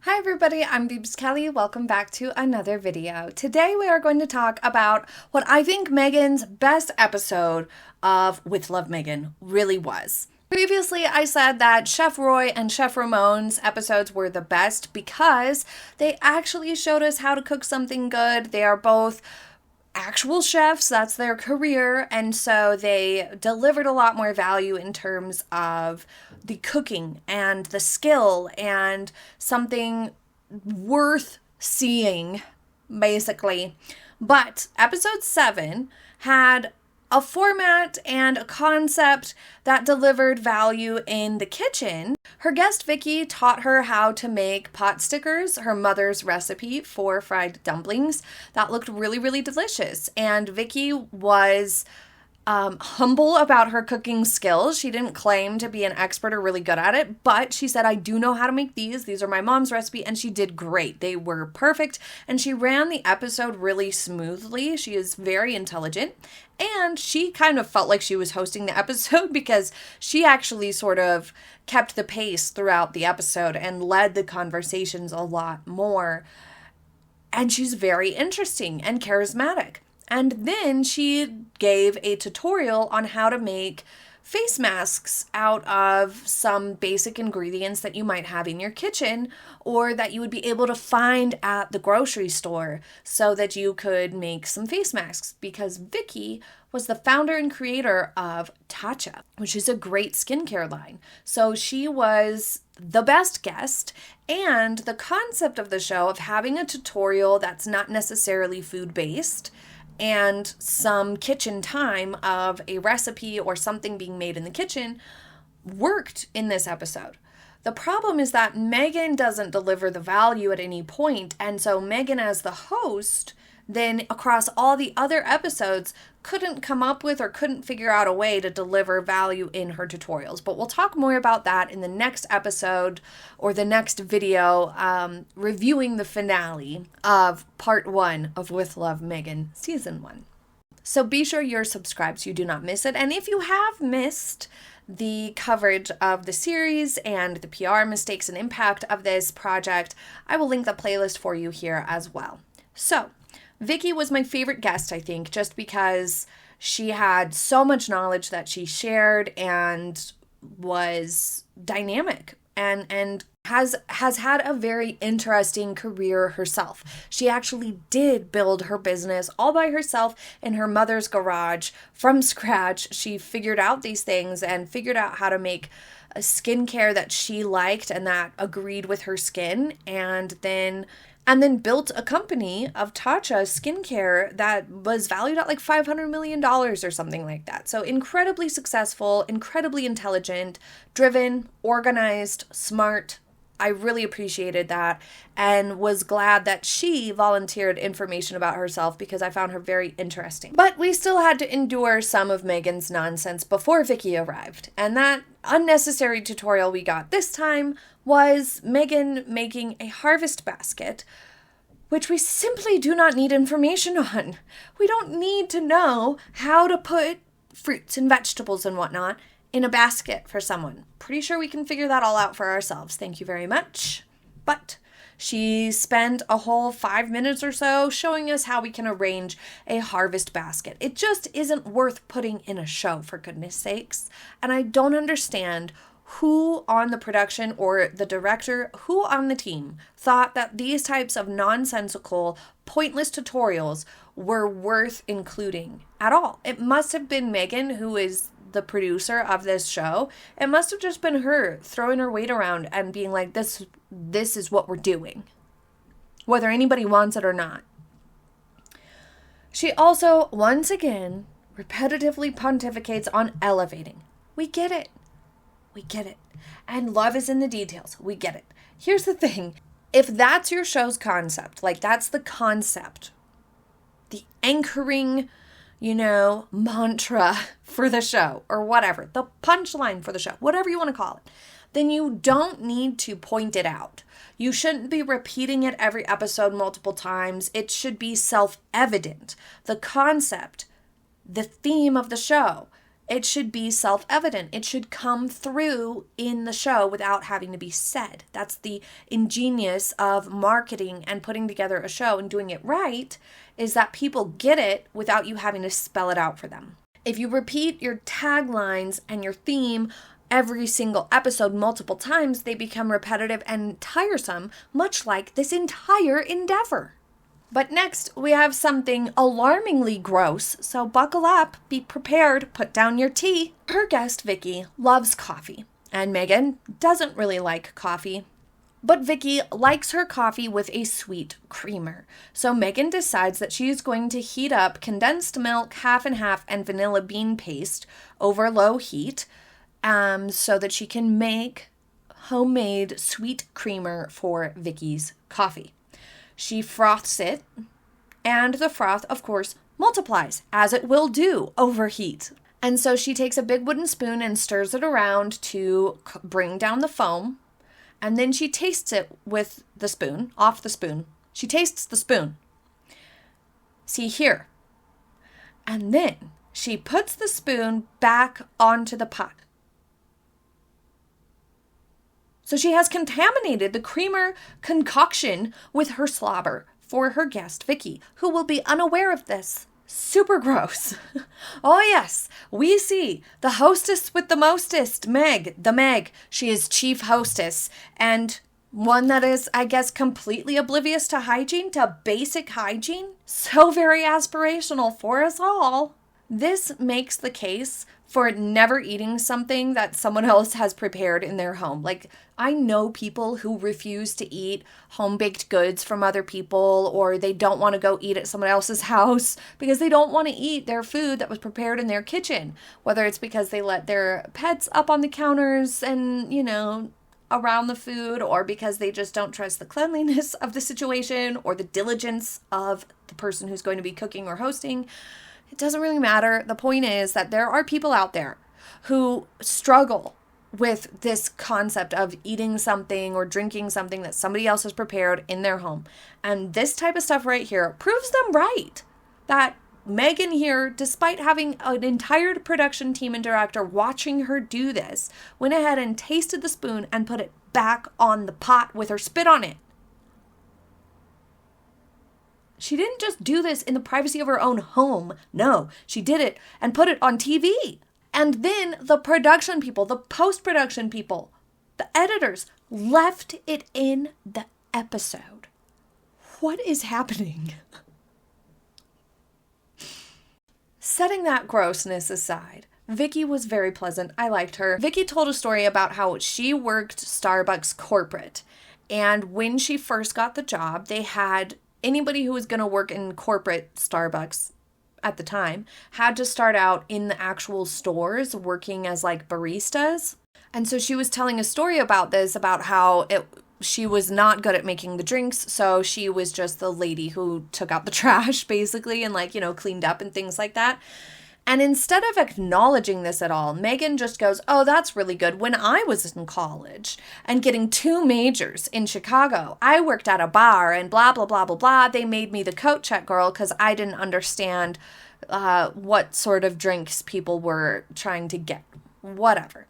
Hi everybody, I'm Beebs Kelley. Welcome back to another video. Today we are going to talk about what I think Meghan's best episode of With Love Meghan really was. Previously, I said that Chef Roy and Chef Ramon's episodes were the best because they actually showed us how to cook something good. They are both actual chefs, that's their career, and so they delivered a lot more value in terms of the cooking and the skill and something worth seeing, basically. But episode 7 had a format and a concept that delivered value in the kitchen. Her guest Vicky taught her how to make pot stickers, her mother's recipe for fried dumplings. That looked really, really delicious. And Vicky was humble about her cooking skills. She didn't claim to be an expert or really good at it, but she said, I do know how to make these. These are my mom's recipe, and she did great. They were perfect, and she ran the episode really smoothly. She is very intelligent, and she kind of felt like she was hosting the episode because she actually sort of kept the pace throughout the episode and led the conversations a lot more. And she's very interesting and charismatic. And then she gave a tutorial on how to make face masks out of some basic ingredients that you might have in your kitchen or that you would be able to find at the grocery store so that you could make some face masks, because Vicky was the founder and creator of Tatcha, which is a great skincare line. So she was the best guest, and the concept of the show of having a tutorial that's not necessarily food-based and some kitchen time of a recipe or something being made in the kitchen worked in this episode. The problem is that Meghan doesn't deliver the value at any point, and so Meghan as the host then across all the other episodes couldn't come up with or couldn't figure out a way to deliver value in her tutorials. But we'll talk more about that in the next episode or the next video reviewing the finale of part 1 of With Love Meghan season 1. So be sure you're subscribed so you do not miss it. And if you have missed the coverage of the series and the PR mistakes and impact of this project, I will link the playlist for you here as well. So Vicky was my favorite guest, I think, just because she had so much knowledge that she shared and was dynamic and has had a very interesting career herself. She actually did build her business all by herself in her mother's garage from scratch. She figured out these things and figured out how to make a skincare that she liked and that agreed with her skin, and then built a company of Tatcha skincare that was valued at like $500 million or something like that. So incredibly successful, incredibly intelligent, driven, organized, smart. I really appreciated that and was glad that she volunteered information about herself because I found her very interesting. But we still had to endure some of Meghan's nonsense before Vicky arrived. And that unnecessary tutorial we got this time was Meghan making a harvest basket, which we simply do not need information on. We don't need to know how to put fruits and vegetables and whatnot in a basket for someone. Pretty sure we can figure that all out for ourselves. Thank you very much. But she spent a whole 5 minutes or so showing us how we can arrange a harvest basket. It just isn't worth putting in a show, for goodness sakes. And I don't understand who on the production or the director, who on the team thought that these types of nonsensical, pointless tutorials were worth including at all. It must have been Meghan, who is the producer of this show. It must have just been her throwing her weight around and being like, this is what we're doing, whether anybody wants it or not. She also, once again, repetitively pontificates on elevating. We get it. We get it. And love is in the details. We get it. Here's the thing. If that's your show's concept, like that's the concept, the anchoring, mantra for the show or whatever, the punchline for the show, whatever you want to call it, then you don't need to point it out. You shouldn't be repeating it every episode multiple times. It should be self-evident. The concept, the theme of the show It should be self-evident. It should come through in the show without having to be said. That's the ingenious of marketing and putting together a show and doing it right, is that people get it without you having to spell it out for them. If you repeat your taglines and your theme every single episode multiple times, they become repetitive and tiresome, much like this entire endeavor. But next, we have something alarmingly gross, so buckle up, be prepared, put down your tea. Her guest, Vicky, loves coffee, and Meghan doesn't really like coffee. But Vicky likes her coffee with a sweet creamer. So Meghan decides that she is going to heat up condensed milk, half and half, and vanilla bean paste over low heat, so that she can make homemade sweet creamer for Vicky's coffee. She froths it, and the froth, of course, multiplies, as it will do over heat. And so she takes a big wooden spoon and stirs it around to bring down the foam, and then she tastes it with the spoon, off the spoon. She tastes the spoon. See here. And then she puts the spoon back onto the pot. So she has contaminated the creamer concoction with her slobber for her guest, Vicky, who will be unaware of this. Super gross. Oh yes, we see the hostess with the mostest, Meg. She is chief hostess and one that is, I guess, completely oblivious to hygiene, to basic hygiene. So very aspirational for us all. This makes the case for never eating something that someone else has prepared in their home. Like, I know people who refuse to eat home-baked goods from other people, or they don't want to go eat at someone else's house because they don't want to eat their food that was prepared in their kitchen. Whether it's because they let their pets up on the counters and, around the food, or because they just don't trust the cleanliness of the situation or the diligence of the person who's going to be cooking or hosting. It doesn't really matter. The point is that there are people out there who struggle with this concept of eating something or drinking something that somebody else has prepared in their home. And this type of stuff right here proves them right. That Meghan here, despite having an entire production team and director watching her do this, went ahead and tasted the spoon and put it back on the pot with her spit on it. She didn't just do this in the privacy of her own home. No, she did it and put it on TV. And then the production people, the post-production people, the editors left it in the episode. What is happening? Setting that grossness aside, Vicky was very pleasant. I liked her. Vicky told a story about how she worked Starbucks corporate. And when she first got the job, they had anybody who was going to work in corporate Starbucks at the time had to start out in the actual stores working as like baristas. And so she was telling a story about this, about how she was not good at making the drinks. So she was just the lady who took out the trash basically and cleaned up and things like that. And instead of acknowledging this at all, Meghan just goes, oh, that's really good. When I was in college and getting 2 majors in Chicago, I worked at a bar and blah, blah, blah, blah, blah. They made me the coat check girl because I didn't understand what sort of drinks people were trying to get. Whatever.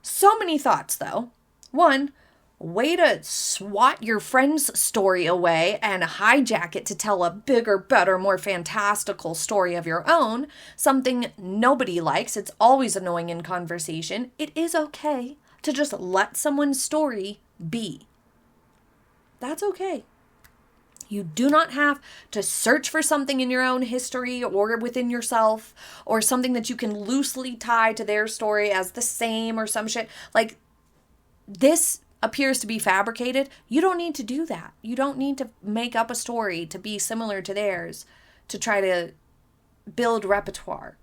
So many thoughts, though. One, way to swat your friend's story away and hijack it to tell a bigger, better, more fantastical story of your own. Something nobody likes. It's always annoying in conversation. It is okay to just let someone's story be. That's okay. You do not have to search for something in your own history or within yourself, or something that you can loosely tie to their story as the same or some shit. Like, this appears to be fabricated. You don't need to do that. You don't need to make up a story to be similar to theirs to try to build repertoire.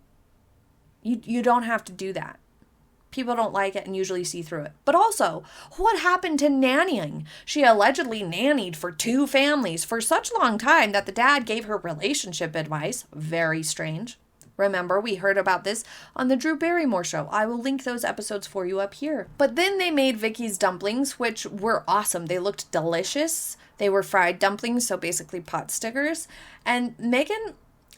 You don't have to do that. People don't like it and usually see through it. But also, what happened to nannying? She allegedly nannied for 2 families for such a long time that the dad gave her relationship advice. Very strange. Remember, we heard about this on the Drew Barrymore show. I will link those episodes for you up here. But then they made Vicky's dumplings, which were awesome. They looked delicious. They were fried dumplings, so basically pot stickers. And Meghan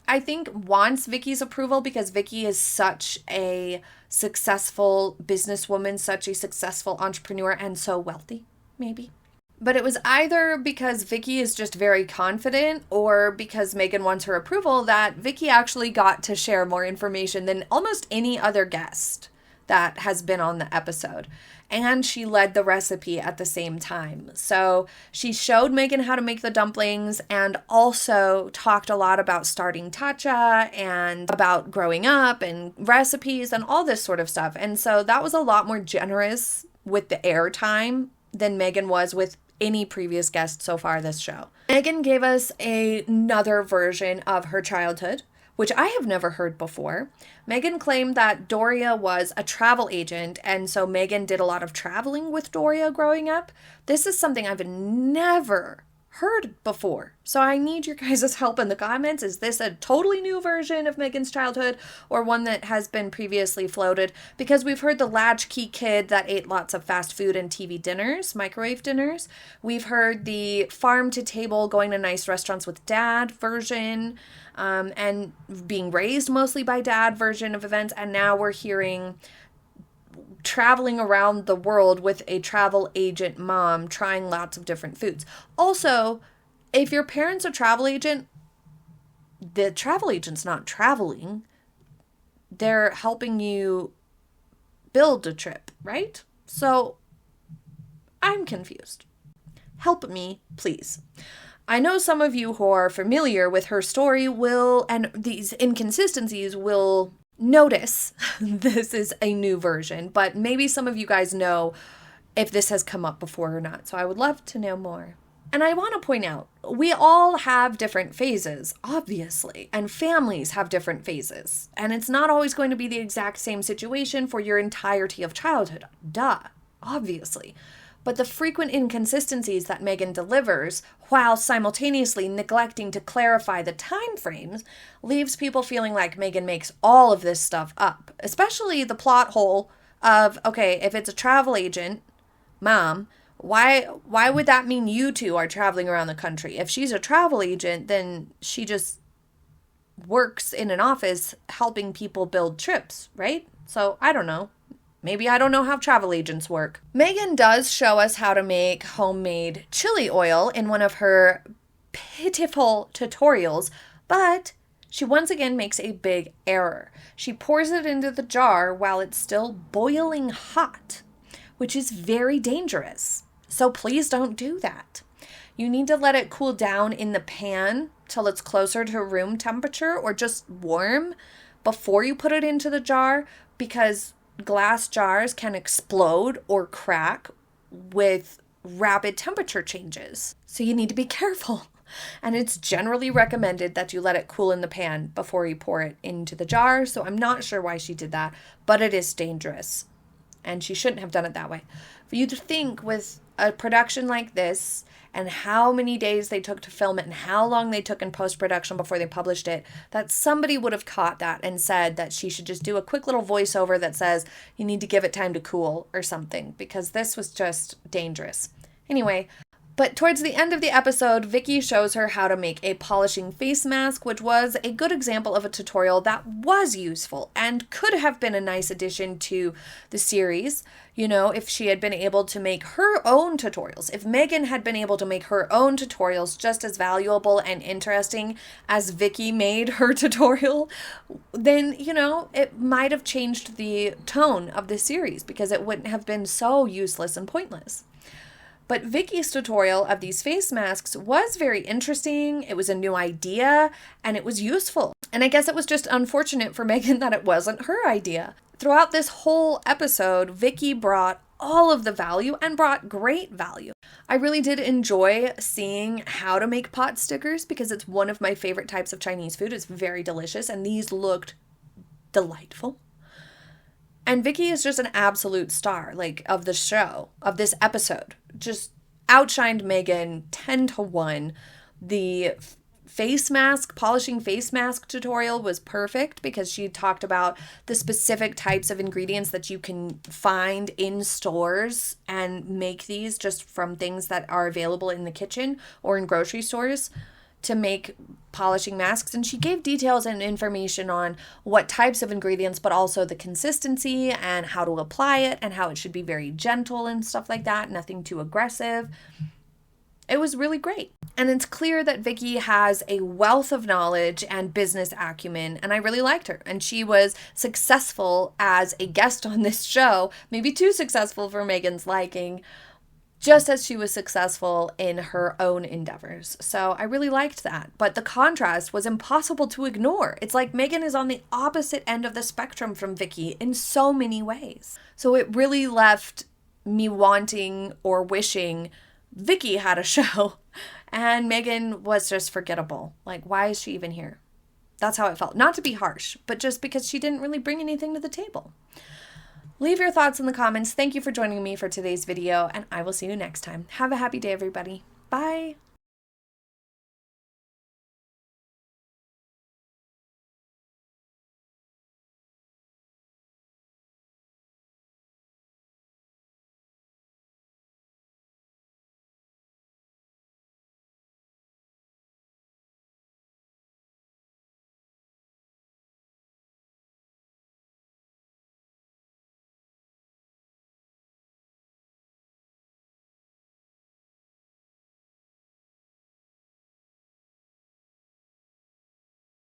I think, wants Vicky's approval because Vicky is such a successful businesswoman, such a successful entrepreneur, and so wealthy, maybe. But it was either because Vicky is just very confident or because Meghan wants her approval that Vicky actually got to share more information than almost any other guest that has been on the episode. And she led the recipe at the same time. So she showed Meghan how to make the dumplings and also talked a lot about starting Tatcha and about growing up and recipes and all this sort of stuff. And so that was a lot more generous with the airtime than Meghan was with any previous guest so far this show. Meghan gave us another version of her childhood, which I have never heard before. Meghan claimed that Doria was a travel agent, and so Meghan did a lot of traveling with Doria growing up. This is something I've never heard before. So I need your guys' help in the comments. Is this a totally new version of Meghan's childhood or one that has been previously floated? Because we've heard the latchkey kid that ate lots of fast food and TV dinners, microwave dinners. We've heard the farm to table, going to nice restaurants with dad version, and being raised mostly by dad version of events. And now we're hearing traveling around the world with a travel agent mom, trying lots of different foods. Also, if your parent's a travel agent, the travel agent's not traveling. They're helping you build a trip, right? So I'm confused. Help me, please. I know some of you who are familiar with her story and these inconsistencies will notice this is a new version, but maybe some of you guys know if this has come up before or not. So I would love to know more. And I want to point out, we all have different phases, obviously, and families have different phases. And it's not always going to be the exact same situation for your entirety of childhood. Duh, obviously. But the frequent inconsistencies that Meghan delivers, while simultaneously neglecting to clarify the time frames, leaves people feeling like Meghan makes all of this stuff up. Especially the plot hole of, okay, if it's a travel agent, mom, why would that mean you two are traveling around the country? If she's a travel agent, then she just works in an office helping people build trips, right? So I don't know. Maybe I don't know how travel agents work. Meghan does show us how to make homemade chili oil in one of her pitiful tutorials, but she once again makes a big error. She pours it into the jar while it's still boiling hot, which is very dangerous. So please don't do that. You need to let it cool down in the pan till it's closer to room temperature or just warm before you put it into the jar, because glass jars can explode or crack with rapid temperature changes. So you need to be careful. And it's generally recommended that you let it cool in the pan before you pour it into the jar. So I'm not sure why she did that, but it is dangerous. And she shouldn't have done it that way. For you to think with a production like this and how many days they took to film it and how long they took in post-production before they published it, that somebody would have caught that and said that she should just do a quick little voiceover that says you need to give it time to cool or something, because this was just dangerous. Anyway, but towards the end of the episode, Vicky shows her how to make a polishing face mask, which was a good example of a tutorial that was useful and could have been a nice addition to the series. You know, if she had been able to make her own tutorials, if Meghan had been able to make her own tutorials just as valuable and interesting as Vicky made her tutorial, then, you know, it might have changed the tone of the series because it wouldn't have been so useless and pointless. But Vicky's tutorial of these face masks was very interesting. It was a new idea and it was useful. And I guess it was just unfortunate for Meghan that it wasn't her idea. Throughout this whole episode, Vicky brought all of the value and brought great value. I really did enjoy seeing how to make pot stickers because it's one of my favorite types of Chinese food. It's very delicious and these looked delightful. And Vicky is just an absolute star, like, of the show, of this episode. Just outshined Meghan 10 to 1. The polishing face mask tutorial was perfect because she talked about the specific types of ingredients that you can find in stores and make these just from things that are available in the kitchen or in grocery stores. to make polishing masks, and she gave details and information on what types of ingredients, but also the consistency and how to apply it and how it should be very gentle and stuff like that, nothing too aggressive. It was really great. And it's clear that Vicky has a wealth of knowledge and business acumen, and I really liked her. And she was successful as a guest on this show, maybe too successful for Meghan's liking, just as she was successful in her own endeavors. So I really liked that. But the contrast was impossible to ignore. It's like Meghan is on the opposite end of the spectrum from Vicky in so many ways. So it really left me wanting or wishing Vicky had a show and Meghan was just forgettable. Like, why is she even here? That's how it felt. Not to be harsh, but just because she didn't really bring anything to the table. Leave your thoughts in the comments. Thank you for joining me for today's video, and I will see you next time. Have a happy day, everybody. Bye.